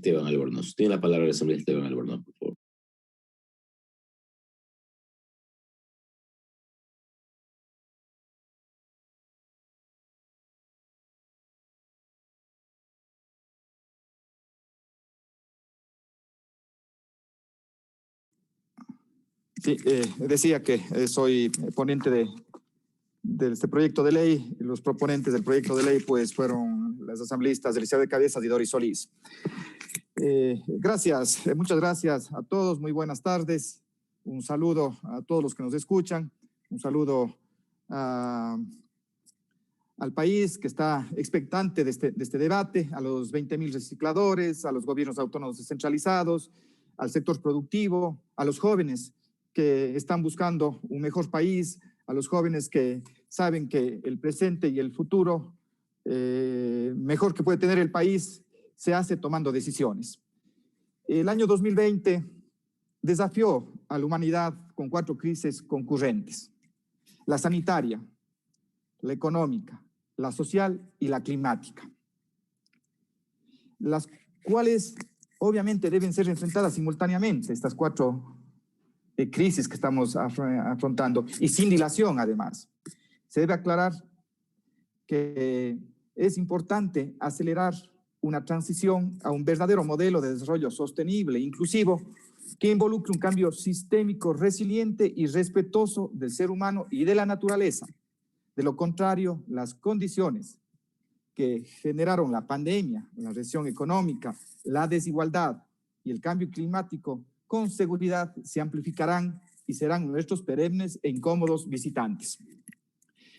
Esteban Albornoz. Tiene la palabra el asambleísta Esteban Albornoz, por favor. Sí, decía que soy ponente de este proyecto de ley. Los proponentes del proyecto de ley pues fueron las asambleístas Eliseo de Cabezas y Doris Solís. Muchas gracias a todos, muy buenas tardes. Un saludo a todos los que nos escuchan, un saludo al país que está expectante de este debate, a los 20,000 recicladores, a los gobiernos autónomos descentralizados, al sector productivo, a los jóvenes que están buscando un mejor país, a los jóvenes que saben que el presente y el futuro mejor que puede tener el país se hace tomando decisiones. El año 2020 desafió a la humanidad con 4 crisis concurrentes: la sanitaria, la económica, la social y la climática, las cuales obviamente deben ser enfrentadas simultáneamente, estas 4 crisis que estamos afrontando, y sin dilación además. Se debe aclarar que es importante acelerar una transición a un verdadero modelo de desarrollo sostenible e inclusivo que involucre un cambio sistémico resiliente y respetuoso del ser humano y de la naturaleza. De lo contrario, las condiciones que generaron la pandemia, la recesión económica, la desigualdad y el cambio climático con seguridad se amplificarán y serán nuestros perennes e incómodos visitantes.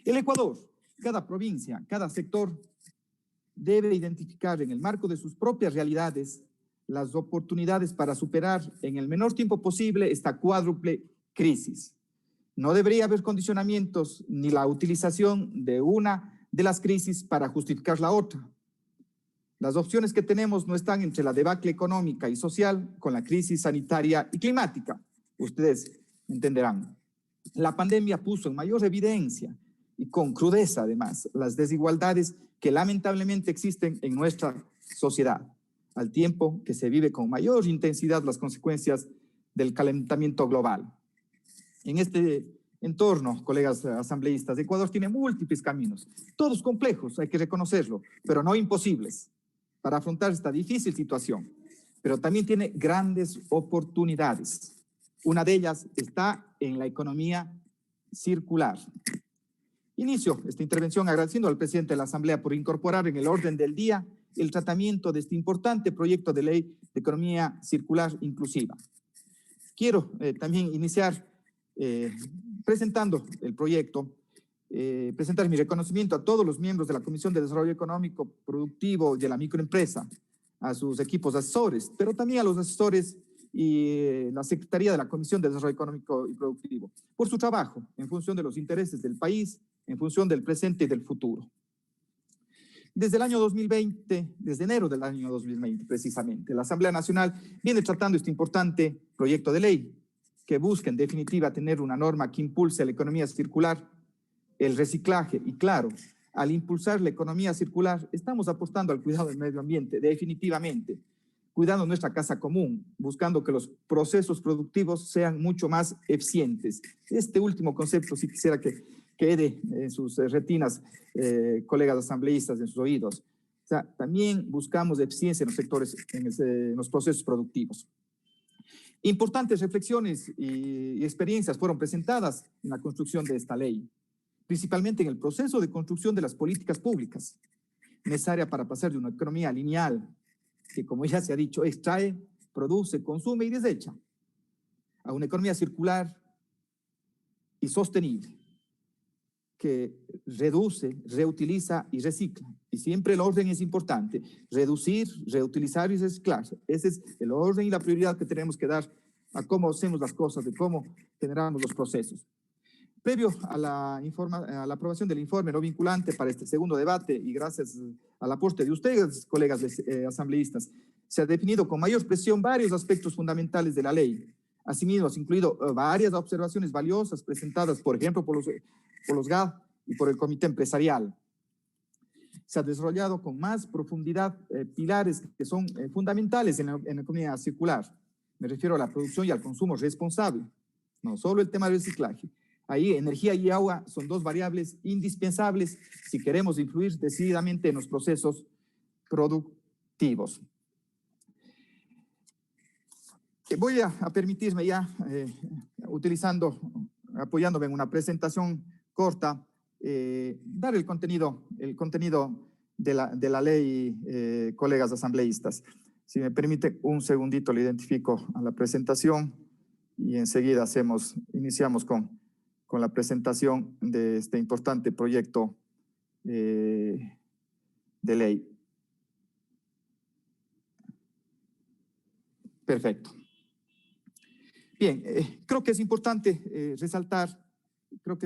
El Ecuador, cada provincia, cada sector debe identificar en el marco de sus propias realidades las oportunidades para superar en el menor tiempo posible esta cuádruple crisis. No debería haber condicionamientos ni la utilización de una de las crisis para justificar la otra. Las opciones que tenemos no están entre la debacle económica y social con la crisis sanitaria y climática. Ustedes entenderán. La pandemia puso en mayor evidencia y con crudeza además las desigualdades que lamentablemente existen en nuestra sociedad, al tiempo que se vive con mayor intensidad las consecuencias del calentamiento global. En este entorno, colegas asambleístas, Ecuador tiene múltiples caminos, todos complejos, hay que reconocerlo, pero no imposibles, para afrontar esta difícil situación, pero también tiene grandes oportunidades. Una de ellas está en la economía circular. Inicio esta intervención agradeciendo al presidente de la Asamblea por incorporar en el orden del día el tratamiento de este importante proyecto de ley de economía circular inclusiva. Quiero también iniciar presentando el proyecto, presentar mi reconocimiento a todos los miembros de la Comisión de Desarrollo Económico, Productivo de la Microempresa, a sus equipos asesores, pero también a los asesores y la Secretaría de la Comisión de Desarrollo Económico y Productivo, por su trabajo en función de los intereses del país, en función del presente y del futuro. Desde el año 2020, desde enero del año 2020 precisamente, la Asamblea Nacional viene tratando este importante proyecto de ley que busca en definitiva tener una norma que impulse la economía circular, el reciclaje y claro, al impulsar la economía circular estamos apostando al cuidado del medio ambiente definitivamente, cuidando nuestra casa común, buscando que los procesos productivos sean mucho más eficientes. Este último concepto sí quisiera que quede en sus retinas, colegas asambleístas, en sus oídos. O sea, también buscamos eficiencia en los sectores, en los procesos productivos. Importantes reflexiones y experiencias fueron presentadas en la construcción de esta ley, principalmente en el proceso de construcción de las políticas públicas, necesaria para pasar de una economía lineal, que como ya se ha dicho, extrae, produce, consume y desecha, a una economía circular y sostenible, que reduce, reutiliza y recicla. Y siempre el orden es importante, reducir, reutilizar y reciclar. Ese es el orden y la prioridad que tenemos que dar a cómo hacemos las cosas, de cómo generamos los procesos. Previo a la aprobación del informe no vinculante para este segundo debate y gracias al aporte de ustedes, colegas asambleístas, se ha definido con mayor presión varios aspectos fundamentales de la ley. Asimismo, se han incluido varias observaciones valiosas presentadas, por ejemplo, por los GAD y por el Comité Empresarial. se ha desarrollado con más profundidad pilares que son fundamentales en la economía circular. Me refiero a la producción y al consumo responsable, no solo el tema del reciclaje. Ahí energía y agua son dos variables indispensables si queremos influir decididamente en los procesos productivos. Voy a permitirme ya, apoyándome en una presentación corta, dar el contenido de la ley, colegas asambleístas. Si me permite un segundito, le identifico a la presentación y enseguida iniciamos con la presentación de este importante proyecto de ley. Perfecto. Bien, creo que es importante resaltar lo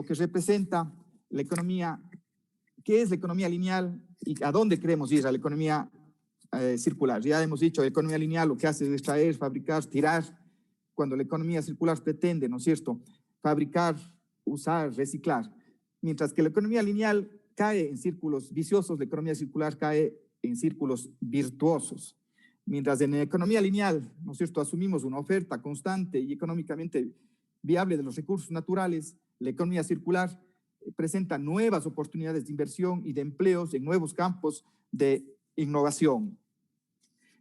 que representa la economía, qué es la economía lineal y a dónde queremos ir a la economía circular. Ya hemos dicho, la economía lineal lo que hace es extraer, fabricar, tirar, cuando la economía circular pretende, ¿no es cierto?, fabricar, usar, reciclar. Mientras que la economía lineal cae en círculos viciosos, la economía circular cae en círculos virtuosos. Mientras en la economía lineal, ¿no es cierto?, asumimos una oferta constante y económicamente viable de los recursos naturales, la economía circular presenta nuevas oportunidades de inversión y de empleos en nuevos campos de innovación.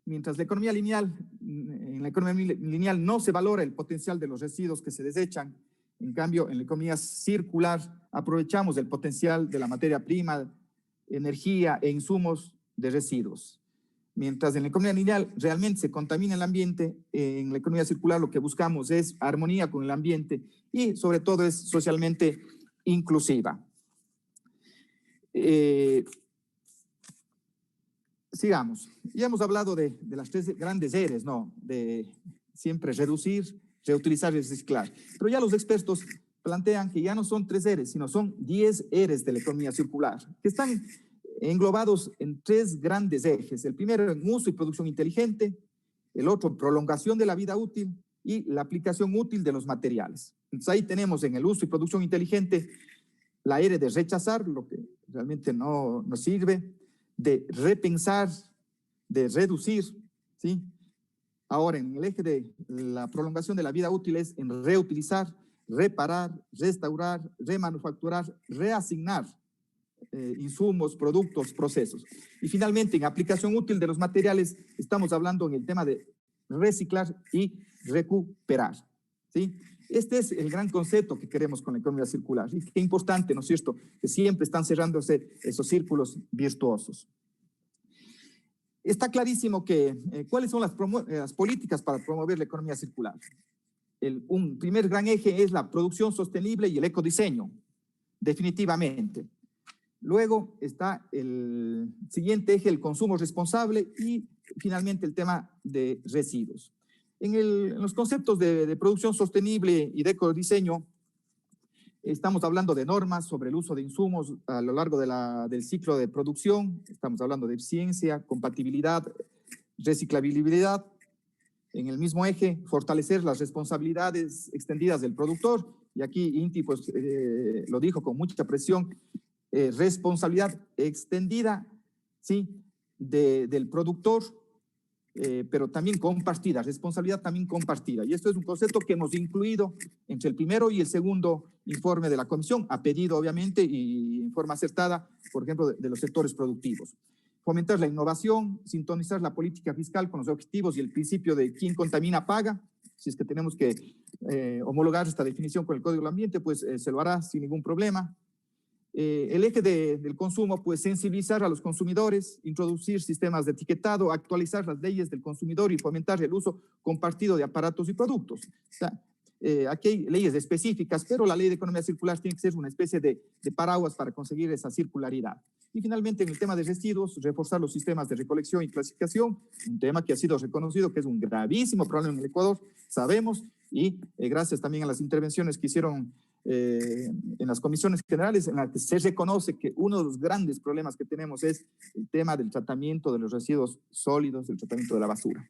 Mientras en la economía lineal no se valora el potencial de los residuos que se desechan, en cambio, en la economía circular aprovechamos el potencial de la materia prima, energía e insumos de residuos. Mientras en la economía lineal realmente se contamina el ambiente, en la economía circular lo que buscamos es armonía con el ambiente y sobre todo es socialmente inclusiva. Sigamos. Ya hemos hablado de las tres grandes R's, ¿no? De siempre reducir, reutilizar y reciclar. Pero ya los expertos plantean que ya no son 3 R's, sino son 10 R's de la economía circular, que están englobados en 3 grandes ejes. El primero en uso y producción inteligente, el otro prolongación de la vida útil y la aplicación útil de los materiales. Entonces ahí tenemos en el uso y producción inteligente la R de rechazar, lo que realmente no nos sirve, de repensar, de reducir, ¿sí? Ahora, en el eje de la prolongación de la vida útil es en reutilizar, reparar, restaurar, remanufacturar, reasignar insumos, productos, procesos. Y finalmente, en aplicación útil de los materiales, estamos hablando en el tema de reciclar y recuperar, ¿sí? Este es el gran concepto que queremos con la economía circular. Y qué importante, ¿no es cierto?, que siempre están cerrándose esos círculos virtuosos. Está clarísimo que cuáles son las políticas para promover la economía circular. Un primer gran eje es la producción sostenible y el ecodiseño, definitivamente. Luego está el siguiente eje, el consumo responsable y finalmente el tema de residuos. En los conceptos de producción sostenible y de ecodiseño, estamos hablando de normas sobre el uso de insumos a lo largo del ciclo de producción. Estamos hablando de eficiencia, compatibilidad, reciclabilidad. En el mismo eje, fortalecer las responsabilidades extendidas del productor. Y aquí Inti pues, lo dijo con mucha presión. Responsabilidad extendida, ¿sí?, del productor, pero también compartida, responsabilidad también compartida. Y esto es un concepto que hemos incluido entre el primero y el segundo informe de la comisión, a pedido obviamente y en forma acertada, por ejemplo, de los sectores productivos. Fomentar la innovación, sintonizar la política fiscal con los objetivos y el principio de quien contamina paga. Si es que tenemos que homologar esta definición con el Código del Ambiente, pues se lo hará sin ningún problema. El eje del consumo, pues sensibilizar a los consumidores, introducir sistemas de etiquetado, actualizar las leyes del consumidor y fomentar el uso compartido de aparatos y productos. O sea, aquí hay leyes específicas, pero la ley de economía circular tiene que ser una especie de paraguas para conseguir esa circularidad. Y finalmente, en el tema de residuos, reforzar los sistemas de recolección y clasificación, un tema que ha sido reconocido que es un gravísimo problema en el Ecuador, sabemos, y gracias también a las intervenciones que hicieron en las comisiones generales, en las que se reconoce que uno de los grandes problemas que tenemos es el tema del tratamiento de los residuos sólidos, del tratamiento de la basura.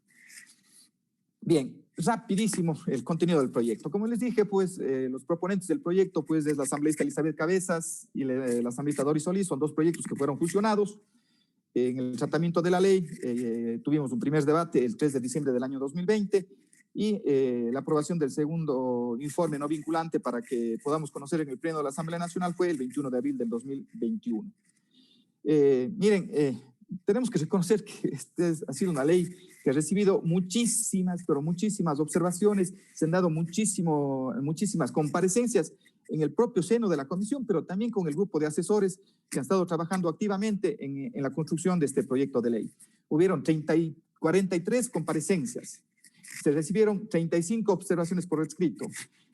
Bien, rapidísimo el contenido del proyecto. Como les dije, pues los proponentes del proyecto pues, es la asambleísta Elizabeth Cabezas y la asambleísta Doris Solís, son dos proyectos que fueron fusionados. En el tratamiento de la ley tuvimos un primer debate el 3 de diciembre del año 2020 y la aprobación del segundo informe no vinculante para que podamos conocer en el Pleno de la Asamblea Nacional fue el 21 de abril del 2021. Miren, tenemos que reconocer que esta ha sido una ley que ha recibido muchísimas, pero muchísimas observaciones, se han dado muchísimas comparecencias en el propio seno de la comisión, pero también con el grupo de asesores que han estado trabajando activamente en la construcción de este proyecto de ley. Hubieron 43 comparecencias, se recibieron 35 observaciones por escrito,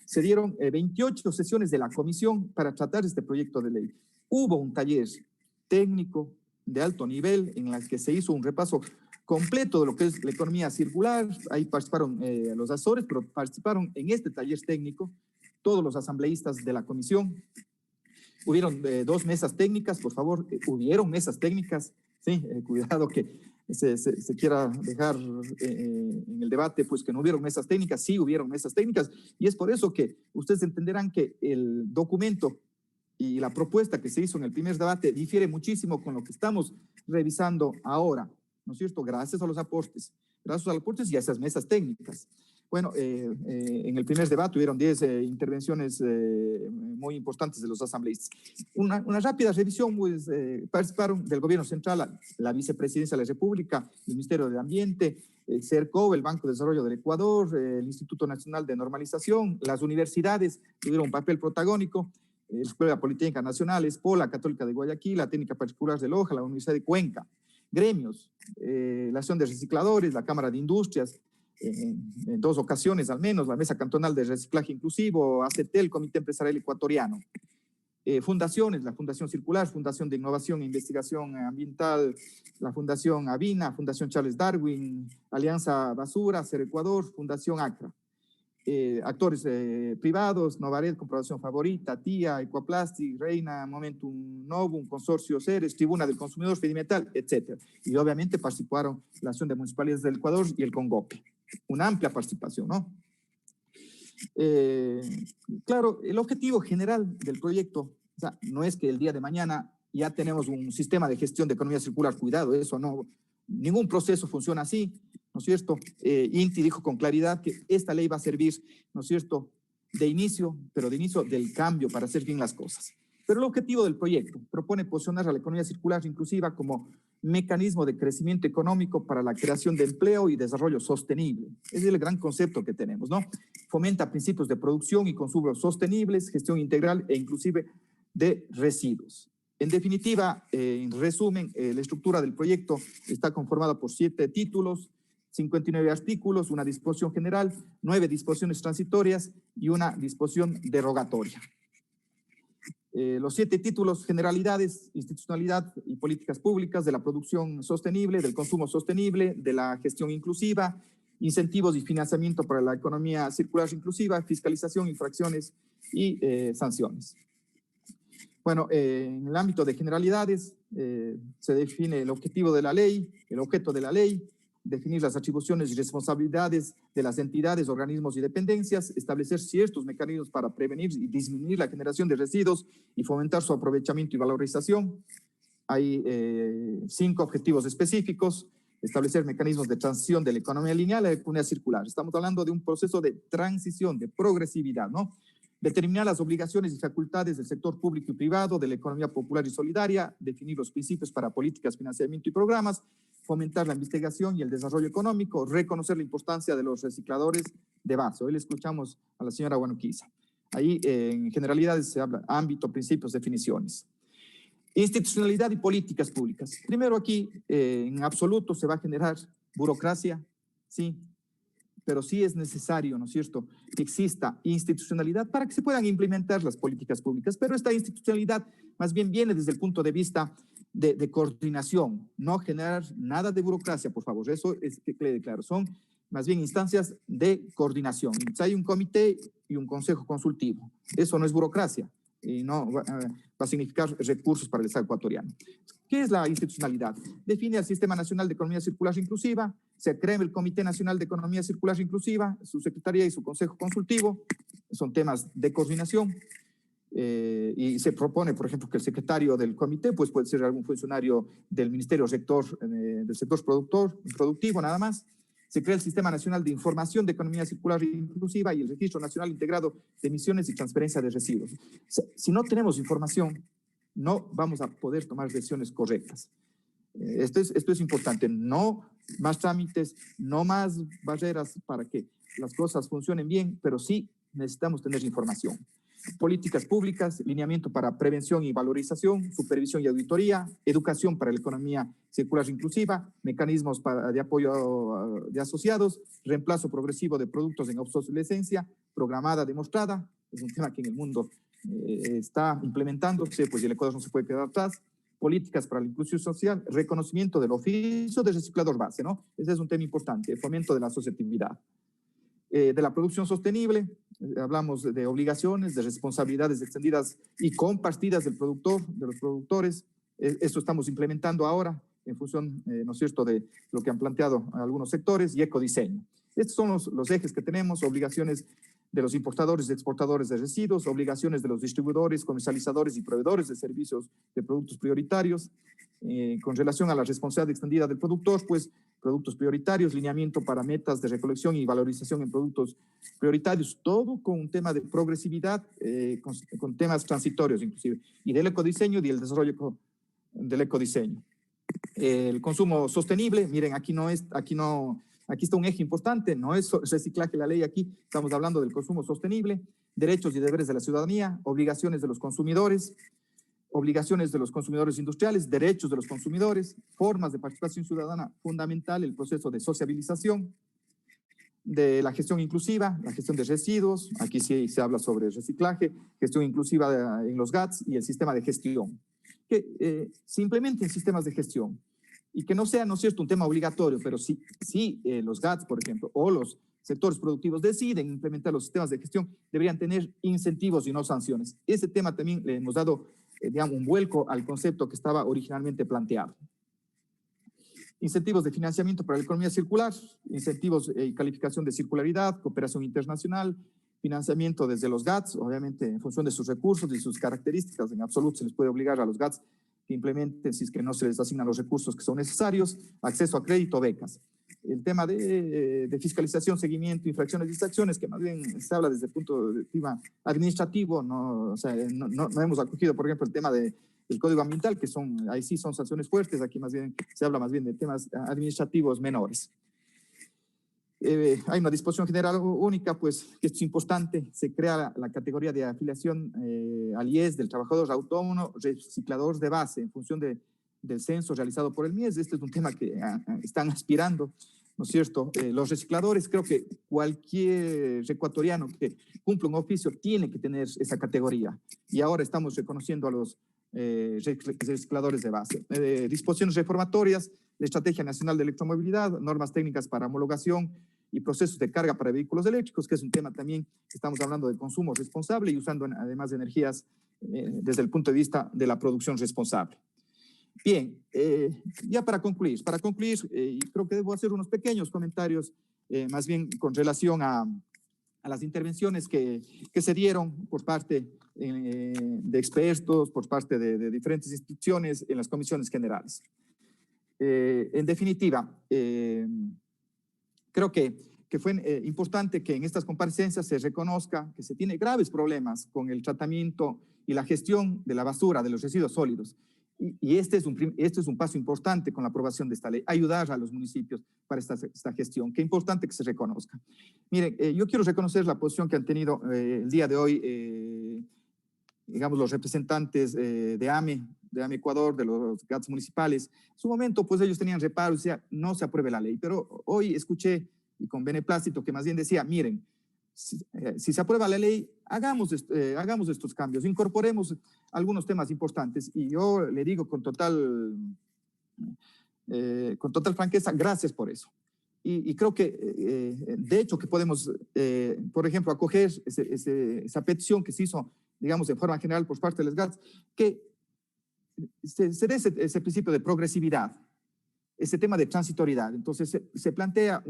se dieron 28 sesiones de la comisión para tratar este proyecto de ley. Hubo un taller técnico de alto nivel en la que se hizo un repaso completo de lo que es la economía circular. Ahí participaron los asesores, pero participaron en este taller técnico todos los asambleístas de la comisión. Hubieron 2 mesas técnicas, por favor, hubieron mesas técnicas, sí, cuidado que se quiera dejar en el debate, pues que no hubieron mesas técnicas, sí hubieron mesas técnicas, y es por eso que ustedes entenderán que el documento y la propuesta que se hizo en el primer debate difiere muchísimo con lo que estamos revisando ahora, ¿no es cierto? Gracias a los aportes y a esas mesas técnicas. Bueno, en el primer debate hubieron 10 intervenciones muy importantes de los asambleístas. Una rápida revisión, pues participaron del Gobierno Central, la Vicepresidencia de la República, el Ministerio de Ambiente, CERCO, el Banco de Desarrollo del Ecuador, el Instituto Nacional de Normalización, las universidades tuvieron un papel protagónico, la Escuela Politécnica Nacional, ESPO, la Católica de Guayaquil, la Técnica Particular de Loja, la Universidad de Cuenca, gremios, la Asociación de Recicladores, la Cámara de Industrias, en 2 ocasiones al menos, la Mesa Cantonal de Reciclaje Inclusivo, ACETEL, Comité Empresarial Ecuatoriano, fundaciones, la Fundación Circular, Fundación de Innovación e Investigación Ambiental, la Fundación Avina, Fundación Charles Darwin, Alianza Basura, Ser Ecuador, Fundación ACRA. Actores privados, Novared, Comprobación Favorita, TIA, Equaplastic, Reina, Momentum Novum, Consorcio Ceres, Tribuna del Consumidor, Fedimetal, etc. Y obviamente participaron la Asociación de Municipalidades del Ecuador y el CONGOPE. Una amplia participación, ¿no? Claro, el objetivo general del proyecto, o sea, no es que el día de mañana ya tenemos un sistema de gestión de economía circular, cuidado, eso no, ningún proceso funciona así, ¿no es cierto? INTI dijo con claridad que esta ley va a servir, ¿no es cierto?, de inicio, pero de inicio del cambio para hacer bien las cosas. Pero el objetivo del proyecto propone posicionar a la economía circular inclusiva como mecanismo de crecimiento económico para la creación de empleo y desarrollo sostenible. Ese es el gran concepto que tenemos, ¿no? Fomenta principios de producción y consumo sostenibles, gestión integral e inclusive de residuos. En definitiva, en resumen, la estructura del proyecto está conformada por 7 títulos, 59 artículos, una disposición general, 9 disposiciones transitorias y una disposición derogatoria. Los 7 títulos: generalidades, institucionalidad y políticas públicas, de la producción sostenible, del consumo sostenible, de la gestión inclusiva, incentivos y financiamiento para la economía circular inclusiva, fiscalización, infracciones y sanciones. Bueno, en el ámbito de generalidades se define el objetivo de la ley, el objeto de la ley, definir las atribuciones y responsabilidades de las entidades, organismos y dependencias, establecer ciertos mecanismos para prevenir y disminuir la generación de residuos y fomentar su aprovechamiento y valorización. Hay 5 objetivos específicos: establecer mecanismos de transición de la economía lineal a la economía circular. Estamos hablando de un proceso de transición, de progresividad, ¿no? Determinar las obligaciones y facultades del sector público y privado, de la economía popular y solidaria, definir los principios para políticas, financiamiento y programas, fomentar la investigación y el desarrollo económico, reconocer la importancia de los recicladores de base. Hoy le escuchamos a la señora Guanuquiza. Ahí en generalidades se habla ámbito, principios, definiciones. Institucionalidad y políticas públicas. Primero aquí, en absoluto se va a generar burocracia, sí, pero sí es necesario, ¿no es cierto?, que exista institucionalidad para que se puedan implementar las políticas públicas, pero esta institucionalidad más bien viene desde el punto de vista de coordinación, no generar nada de burocracia, por favor, eso es que quede claro, son más bien instancias de coordinación. Entonces hay un comité y un consejo consultivo, eso no es burocracia y no va a significar recursos para el Estado ecuatoriano. ¿Qué es la institucionalidad? Define el Sistema Nacional de Economía Circular Inclusiva, se crea el Comité Nacional de Economía Circular Inclusiva, su secretaría y su consejo consultivo, son temas de coordinación, y se propone, por ejemplo, que el secretario del comité pues, puede ser algún funcionario del Ministerio Rector del sector productivo, nada más. Se crea el Sistema Nacional de Información de Economía Circular Inclusiva y el Registro Nacional Integrado de Emisiones y Transferencia de Residuos. Si no tenemos información, no vamos a poder tomar decisiones correctas. Esto es importante, no más trámites, no más barreras para que las cosas funcionen bien, pero sí necesitamos tener información. Políticas públicas, lineamiento para prevención y valorización, supervisión y auditoría, educación para la economía circular inclusiva, mecanismos de apoyo de asociados, reemplazo progresivo de productos en obsolescencia, programada demostrada, es un tema que en el mundo está implementándose, pues el Ecuador no se puede quedar atrás, políticas para la inclusión social, reconocimiento del oficio de reciclador base, ¿no? Ese es un tema importante, fomento de la asociatividad. De la producción sostenible, hablamos de obligaciones, de responsabilidades extendidas y compartidas del productor, de los productores. Esto estamos implementando ahora en función, ¿no es cierto?, de lo que han planteado algunos sectores y ecodiseño. Estos son los ejes que tenemos, obligaciones de los importadores y exportadores de residuos, obligaciones de los distribuidores, comercializadores y proveedores de servicios de productos prioritarios. Con relación a la responsabilidad extendida del productor, pues productos prioritarios, lineamiento para metas de recolección y valorización en productos prioritarios, todo con un tema de progresividad, con temas transitorios inclusive, y del ecodiseño y del desarrollo del ecodiseño. El consumo sostenible, miren, aquí está un eje importante, no es reciclaje la ley aquí, estamos hablando del consumo sostenible, derechos y deberes de la ciudadanía, obligaciones de los consumidores industriales, derechos de los consumidores, formas de participación ciudadana fundamental, el proceso de sociabilización, de la gestión inclusiva, la gestión de residuos, aquí sí se habla sobre reciclaje, gestión inclusiva en los GATS y el sistema de gestión. Que se implementen sistemas de gestión y que no sea, ¿no es cierto?, un tema obligatorio, pero si los GATS, por ejemplo, o los sectores productivos deciden implementar los sistemas de gestión, deberían tener incentivos y no sanciones. Ese tema también le hemos dado, digamos, un vuelco al concepto que estaba originalmente planteado. Incentivos de financiamiento para la economía circular, incentivos y calificación de circularidad, cooperación internacional, financiamiento desde los GATS, obviamente en función de sus recursos y sus características, en absoluto se les puede obligar a los GATS que implementen si es que no se les asignan los recursos que son necesarios, acceso a crédito, becas. El tema de fiscalización, seguimiento, infracciones y distracciones, que más bien se habla desde el punto de vista administrativo, no hemos acogido, por ejemplo, el tema del Código Ambiental, que ahí sí son sanciones fuertes, aquí más bien se habla más bien de temas administrativos menores. Hay una disposición general única, pues, que esto es importante, se crea la categoría de afiliación al IES del trabajador autónomo, reciclador de base, en función del censo realizado por el MIES. Este es un tema que están aspirando, ¿no es cierto? Los recicladores, creo que cualquier ecuatoriano que cumpla un oficio tiene que tener esa categoría, y ahora estamos reconociendo a los recicladores de base. Disposiciones reformatorias, la Estrategia Nacional de Electromovilidad, normas técnicas para homologación y procesos de carga para vehículos eléctricos, que es un tema también que estamos hablando de consumo responsable y usando además de energías desde el punto de vista de la producción responsable. Bien, ya para concluir, y creo que debo hacer unos pequeños comentarios más bien con relación a las intervenciones que se dieron por parte de expertos, por parte de diferentes instituciones en las comisiones generales. En definitiva, creo que fue importante que en estas comparecencias se reconozca que se tiene graves problemas con el tratamiento y la gestión de la basura, de los residuos sólidos. Y este es un paso importante con la aprobación de esta ley, ayudar a los municipios para esta gestión. Qué importante que se reconozca. Miren, yo quiero reconocer la posición que han tenido el día de hoy, digamos, los representantes de AME Ecuador, de los GATS municipales. En su momento, pues ellos tenían reparos, decía, no se apruebe la ley, pero hoy escuché, y con beneplácito, que más bien decía, miren, si se aprueba la ley, hagamos estos cambios, incorporemos algunos temas importantes, y yo le digo con total franqueza, gracias por eso. Y creo que, de hecho, que podemos, por ejemplo, acoger esa petición que se hizo, digamos, de forma general por parte de los GATS, que se dé ese principio de progresividad, ese tema de transitoriedad. Entonces se plantea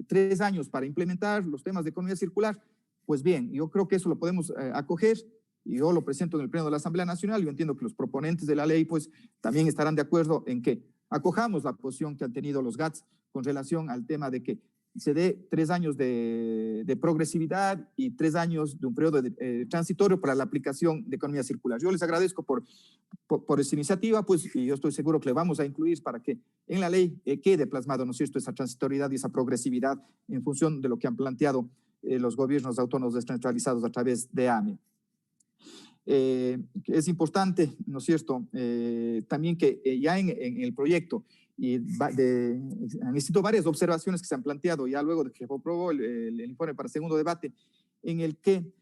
3 años para implementar los temas de economía circular. Pues bien, yo creo que eso lo podemos acoger, y yo lo presento en el Pleno de la Asamblea Nacional. Yo entiendo que los proponentes de la ley pues también estarán de acuerdo en que acojamos la posición que han tenido los GATS con relación al tema de que se dé 3 años de progresividad y 3 años de un periodo transitorio para la aplicación de economía circular. Yo les agradezco por esta iniciativa, pues, y yo estoy seguro que le vamos a incluir para que en la ley quede plasmado, ¿no es cierto?, esa transitoriedad y esa progresividad en función de lo que han planteado los gobiernos autónomos descentralizados a través de AME. Es importante, ¿no es cierto?, también que ya en el proyecto han existido varias observaciones que se han planteado ya luego de que se aprobó el informe para segundo debate, en el que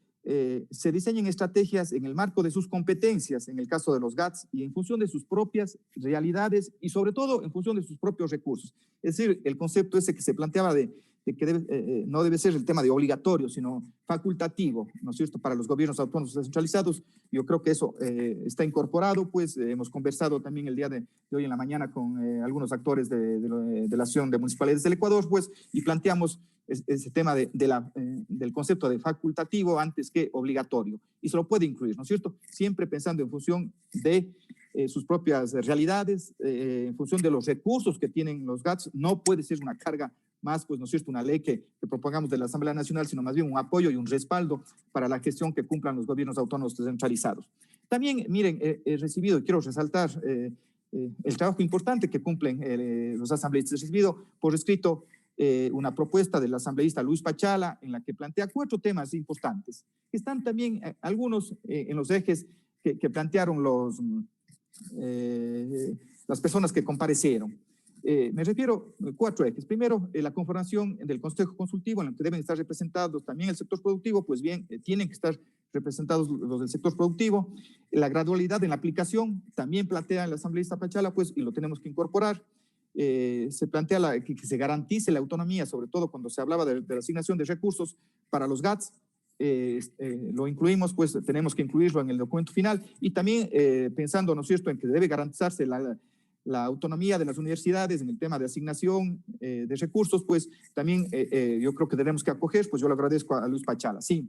se diseñen estrategias en el marco de sus competencias, en el caso de los GATS, y en función de sus propias realidades y sobre todo en función de sus propios recursos. Es decir, el concepto ese que se planteaba de que no debe ser el tema de obligatorio, sino facultativo, ¿no es cierto?, para los gobiernos autónomos descentralizados. Yo creo que eso está incorporado, pues hemos conversado también el día de hoy en la mañana con algunos actores de la Asociación de Municipalidades del Ecuador, pues, y planteamos ese tema del concepto de facultativo antes que obligatorio, y se lo puede incluir, ¿no es cierto?, siempre pensando en función de sus propias realidades, en función de los recursos que tienen los GATS. No puede ser una carga más, pues, ¿no es cierto?, una ley que propongamos de la Asamblea Nacional, sino más bien un apoyo y un respaldo para la gestión que cumplan los gobiernos autónomos descentralizados. También, miren, he recibido, y quiero resaltar el trabajo importante que cumplen los asambleístas. He recibido por escrito una propuesta del asambleísta Luis Pachala, en la que plantea 4 temas importantes, que están también algunos en los ejes que plantearon las personas que comparecieron. Me refiero a 4 ejes. Primero, la conformación del Consejo Consultivo, en el que deben estar representados también el sector productivo. Pues bien, tienen que estar representados los del sector productivo. La gradualidad en la aplicación, también plantea el asambleísta Pachala, pues, y lo tenemos que incorporar. Se plantea que se garantice la autonomía, sobre todo cuando se hablaba de la asignación de recursos para los GATS. Lo incluimos, pues tenemos que incluirlo en el documento final, y también pensando, ¿no es cierto?, en que debe garantizarse la autonomía de las universidades en el tema de asignación de recursos. Pues también yo creo que tenemos que acoger, pues yo le agradezco a Luis Pachala. Sí,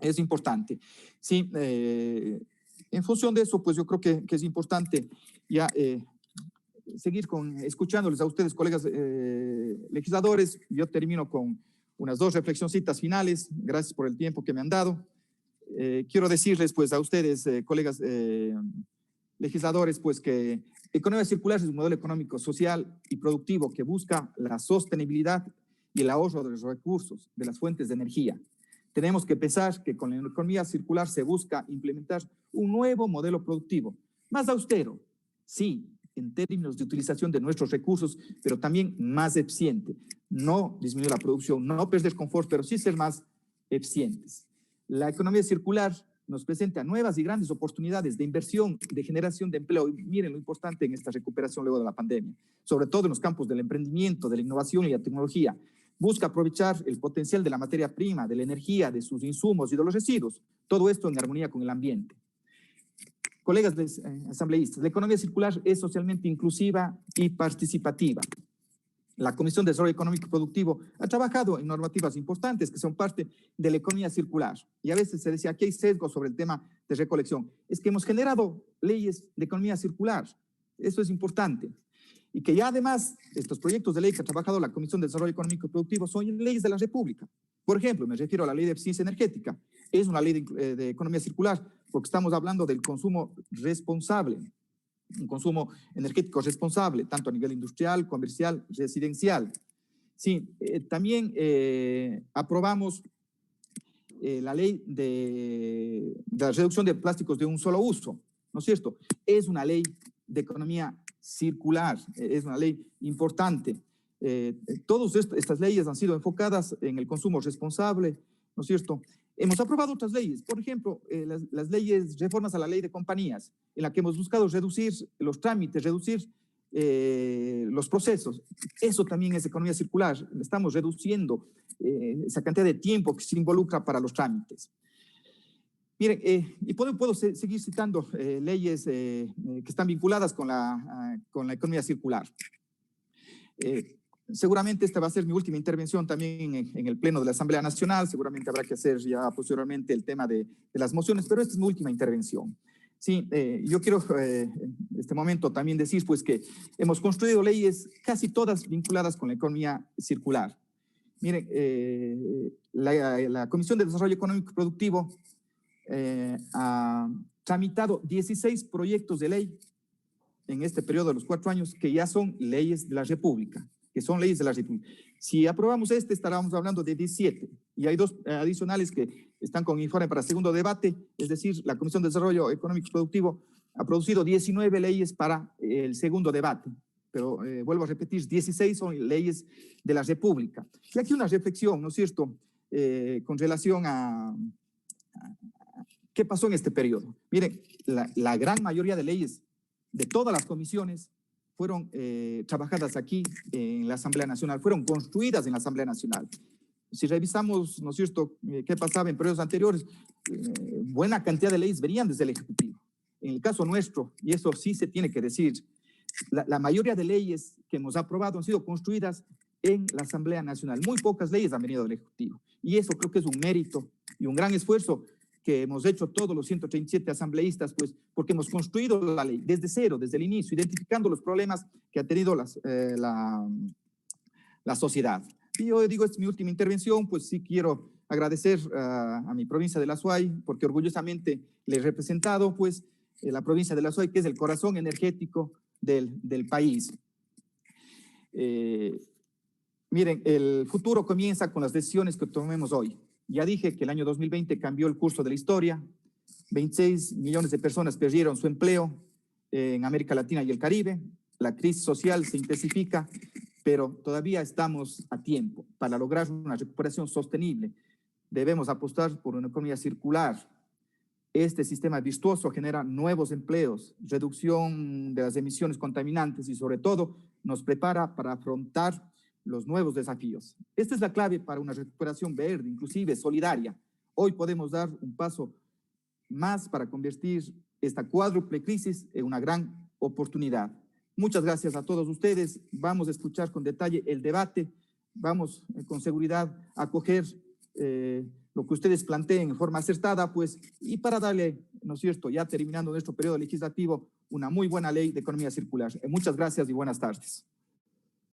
es importante. Sí, en función de eso, pues yo creo que es importante ya seguir escuchándoles a ustedes, colegas legisladores. Yo termino con unas 2 reflexioncitas finales. Gracias por el tiempo que me han dado. Quiero decirles, pues, a ustedes, colegas legisladores, pues, que economía circular es un modelo económico, social y productivo que busca la sostenibilidad y el ahorro de los recursos, de las fuentes de energía. Tenemos que pensar que con la economía circular se busca implementar un nuevo modelo productivo, más austero, sí, en términos de utilización de nuestros recursos, pero también más eficiente. No disminuir la producción, no perder confort, pero sí ser más eficientes. La economía circular nos presenta nuevas y grandes oportunidades de inversión, de generación de empleo. Y miren lo importante en esta recuperación luego de la pandemia, sobre todo en los campos del emprendimiento, de la innovación y la tecnología. Busca aprovechar el potencial de la materia prima, de la energía, de sus insumos y de los residuos. Todo esto en armonía con el ambiente. Colegas asambleístas, la economía circular es socialmente inclusiva y participativa. La Comisión de Desarrollo Económico y Productivo ha trabajado en normativas importantes que son parte de la economía circular. Y a veces se decía, aquí hay sesgo sobre el tema de recolección. Es que hemos generado leyes de economía circular. Eso es importante. Y que ya además estos proyectos de ley que ha trabajado la Comisión de Desarrollo Económico y Productivo son leyes de la República. Por ejemplo, me refiero a la ley de eficiencia energética. Es una ley de economía circular porque estamos hablando del consumo responsable, un consumo energético responsable, tanto a nivel industrial, comercial, residencial. Sí, también aprobamos la ley de la reducción de plásticos de un solo uso, ¿no es cierto? Es una ley de economía circular, es una ley importante. Todas estas leyes han sido enfocadas en el consumo responsable, ¿no es cierto? Hemos aprobado otras leyes, por ejemplo, las leyes, reformas a la ley de compañías, en la que hemos buscado reducir los trámites, reducir los procesos. Eso también es economía circular. Estamos reduciendo esa cantidad de tiempo que se involucra para los trámites. Miren, y puedo seguir citando leyes que están vinculadas con la economía circular. Seguramente esta va a ser mi última intervención también en el Pleno de la Asamblea Nacional. Seguramente habrá que hacer ya posteriormente el tema de las mociones, pero esta es mi última intervención. Sí, yo quiero en este momento también decir pues que hemos construido leyes casi todas vinculadas con la economía circular. Miren, la Comisión de Desarrollo Económico y Productivo ha tramitado 16 proyectos de ley en este periodo de los 4 años que ya son leyes de la República, Si aprobamos estaremos hablando de 17, y hay 2 adicionales que están con informe para segundo debate, es decir, la Comisión de Desarrollo Económico y Productivo ha producido 19 leyes para el segundo debate, pero vuelvo a repetir, 16 son leyes de la República. Y aquí una reflexión, ¿no es cierto?, con relación a qué pasó en este periodo. Miren, la gran mayoría de leyes de todas las comisiones fueron trabajadas aquí en la Asamblea Nacional, fueron construidas en la Asamblea Nacional. Si revisamos, ¿no es cierto?, qué pasaba en periodos anteriores, buena cantidad de leyes venían desde el Ejecutivo. En el caso nuestro, y eso sí se tiene que decir, la mayoría de leyes que hemos aprobado han sido construidas en la Asamblea Nacional. Muy pocas leyes han venido del Ejecutivo. Y eso creo que es un mérito y un gran esfuerzo que hemos hecho todos los 137 asambleístas, pues, porque hemos construido la ley desde cero, desde el inicio, identificando los problemas que ha tenido la sociedad. Y yo digo, esta es mi última intervención, pues sí quiero agradecer a mi provincia de La Suay, porque orgullosamente le he representado, pues, la provincia de La Suay, que es el corazón energético del país. Miren, el futuro comienza con las decisiones que tomemos hoy. Ya dije que el año 2020 cambió el curso de la historia, 26 millones de personas perdieron su empleo en América Latina y el Caribe, la crisis social se intensifica, pero todavía estamos a tiempo para lograr una recuperación sostenible. Debemos apostar por una economía circular. Este sistema virtuoso genera nuevos empleos, reducción de las emisiones contaminantes y sobre todo nos prepara para afrontar los nuevos desafíos. Esta es la clave para una recuperación verde, inclusive solidaria. Hoy podemos dar un paso más para convertir esta cuádruple crisis en una gran oportunidad. Muchas gracias a todos ustedes. Vamos a escuchar con detalle el debate. Vamos con seguridad a acoger lo que ustedes planteen en forma acertada, pues, y para darle, ¿no es cierto?, ya terminando nuestro periodo legislativo, una muy buena ley de economía circular. Muchas gracias y buenas tardes.